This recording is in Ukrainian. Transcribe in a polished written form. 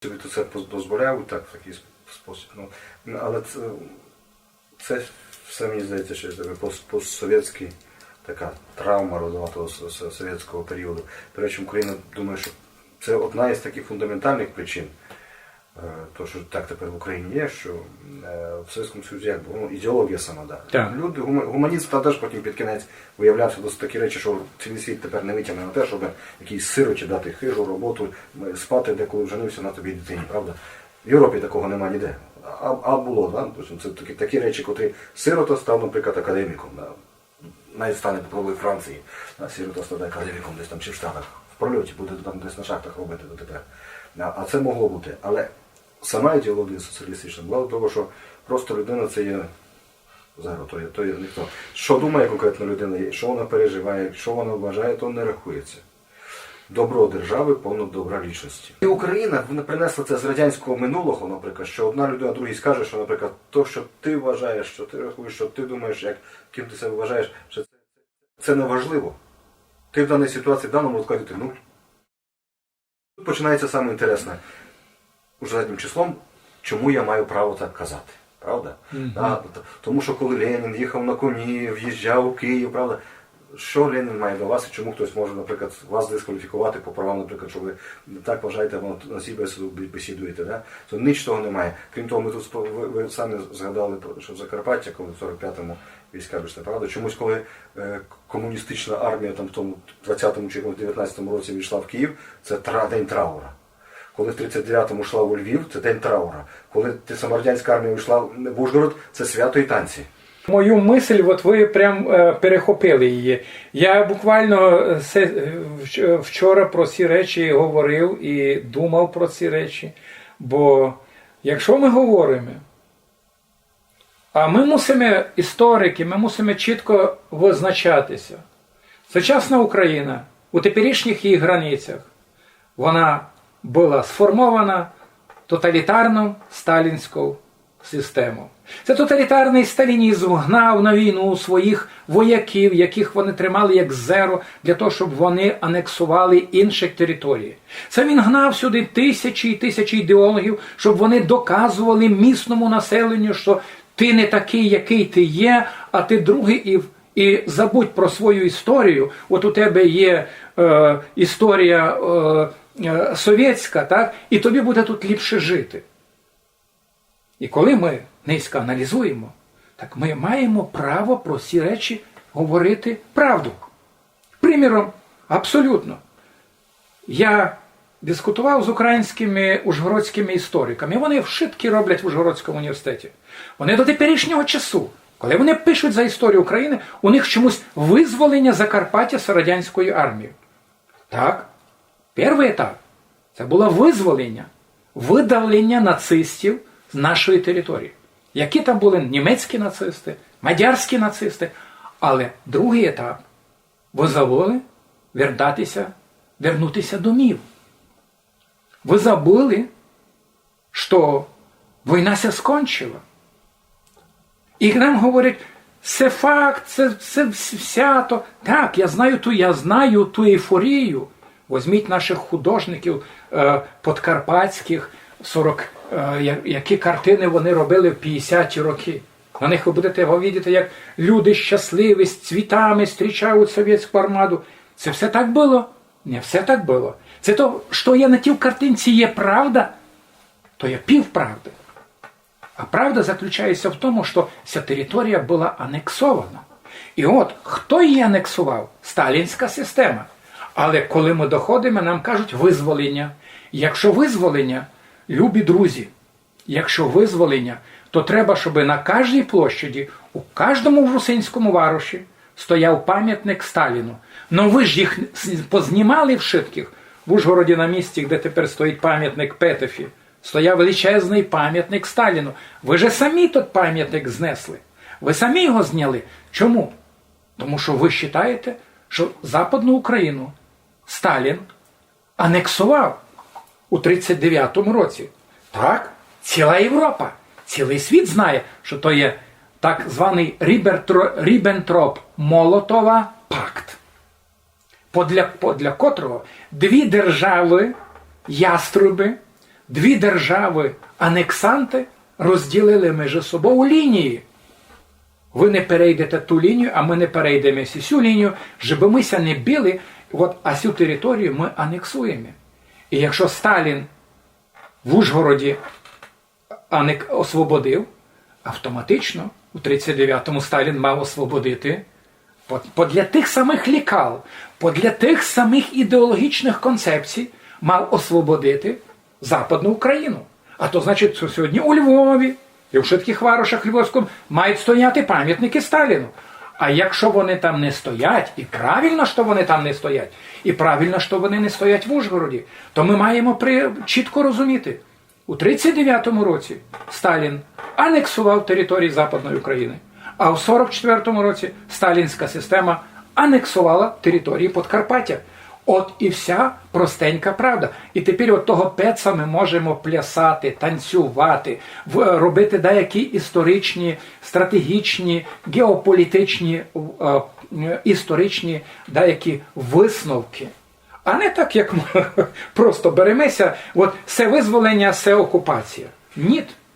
собі це дозволяв так, в такий спосіб. Але це все, мені здається, що це постсовєтський, така травма родоватого совєтського періоду. До речі, Україна, думаю, що це одна із таких фундаментальних причин, то, що так тепер в Україні є, що в Совєтському Союзі як було, ідеологія сама, да. Люди, гуманізм теж потім під кінець виявлявся досить такі речі, що цілий світ тепер не витягне на те, щоб якійсь сироті дати хижу роботу, спати деколи вженився на тобі дитині, правда? В Європі такого нема ніде. А було, да? Тобто, це такі речі, котрі сирота став, наприклад, академіком. Да? Навіть стане попробує в Франції, да? Сирота стане академіком десь там чи в Штатах. В прольоті буде там десь на шахтах робити дотепер. А це могло бути. Але сама ідеологія соціалістична була до того, що просто людина це є зеро, то є ніхто. Що думає конкретно людина, що вона переживає, що вона вважає, то не рахується. Добро держави понад добра лічності. І Україна принесла це з радянського минулого, наприклад, що одна людина другій скаже, що, наприклад, то, що ти вважаєш, що ти рахуєш, що ти думаєш, ким ти себе вважаєш, що це не важливо. Ти в даній ситуації, в даному розкладі, тут починається саме інтересне. Уже заднім числом, чому я маю право так казати, правда? Тому що коли Ленін їхав на коні, в'їжджав у Київ, правда? Що Ленін має до вас і чому хтось може, наприклад, вас дискваліфікувати по правам, наприклад, що ви так вважаєте, ви на цій бесідуєте, да? То ніч того немає. Крім того, ми тут, ви самі згадали, що в Закарпаття, коли в 45-му війська вийшли, правда? Чомусь, коли комуністична армія там в тому 20-му чи 19-му році війшла в Київ, це день траура. Коли в 39-му йшла у Львів, це день траура. Коли саморадянська армія вийшла в Ужгород, це свято і танці. Мою мисль, от ви прям перехопили її. Я буквально вчора про ці речі говорив і думав про ці речі. Бо якщо ми говоримо, а ми мусимо, історики, ми мусимо чітко визначатися. Сучасна Україна у теперішніх її границях, вона була сформована тоталітарну сталінську систему. Це тоталітарний сталінізм гнав на війну своїх вояків, яких вони тримали як зеро, для того, щоб вони анексували інші території. Це він гнав сюди тисячі і тисячі ідеологів, щоб вони доказували місному населенню, що ти не такий, який ти є, а ти другий, і забудь про свою історію. От у тебе є історія совєтська, так? І тобі буде тут ліпше жити. І коли ми низько аналізуємо, так ми маємо право про ці речі говорити правду. Приміром, абсолютно. Я дискутував з українськими ужгородськими істориками. Вони вшитки роблять в Ужгородському університеті. Вони до теперішнього часу, коли вони пишуть за історію України, у них чомусь визволення Закарпаття з радянською армією. Так, перший етап – це було визволення, видавлення нацистів з нашої території. Які там були німецькі нацисти, мадярські нацисти. Але другий етап – ви забули вернутися домів. Ви забули, що війна ся скончила. І нам говорять, це факт, це свято. Так, я знаю ту ейфорію. Візьміть наших художників подкарпатських, які картини вони робили в 50-ті роки. На них ви будете бачити, як люди щасливі, з цвітами зустрічають совєтську армаду. Це все так було? Не все так було. Це то, що є на тій картинці, є правда, то є півправди. А правда заключається в тому, що ця територія була анексована. І от, хто її анексував? Сталінська система. Але коли ми доходимо, нам кажуть визволення. Якщо визволення, любі друзі, якщо визволення, то треба, щоб на кожній площаді, у кожному русинському варуші стояв пам'ятник Сталіну. Ну ви ж їх познімали вшитких. В Ужгороді на місці, де тепер стоїть пам'ятник Петефі, стояв величезний пам'ятник Сталіну. Ви же самі тут пам'ятник знесли. Ви самі його зняли. Чому? Тому що ви вважаєте, що Западну Україну Сталін анексував у 1939 році. Так, ціла Європа, цілий світ знає, що то є так званий Ріббентроп-Молотова пакт, для котрого дві держави, яструби, дві держави-анексанти розділили між собою лінії. Ви не перейдете ту лінію, а ми не перейдемо цю лінію, щоб мися не били, а цю територію ми анексуємо. І якщо Сталін в Ужгороді освободив, автоматично у 39-му Сталін мав освободити для тих самих лікал, для тих самих ідеологічних концепцій мав освободити Западну Україну. А то значить, що сьогодні у Львові і в швидких варушах Львовському мають стояти пам'ятники Сталіну. А якщо вони там не стоять, і правильно, що вони там не стоять, і правильно, що вони не стоять в Ужгороді, то ми маємо чітко розуміти, у 1939 році Сталін анексував території Западної України, а в 1944 році сталінська система анексувала території Подкарпаття. От і вся простенька правда. І тепер от того пеца ми можемо плясати, танцювати, робити деякі історичні, стратегічні, геополітичні, історичні деякі висновки. А не так, як ми просто беремося, от все визволення, все окупація. Ні.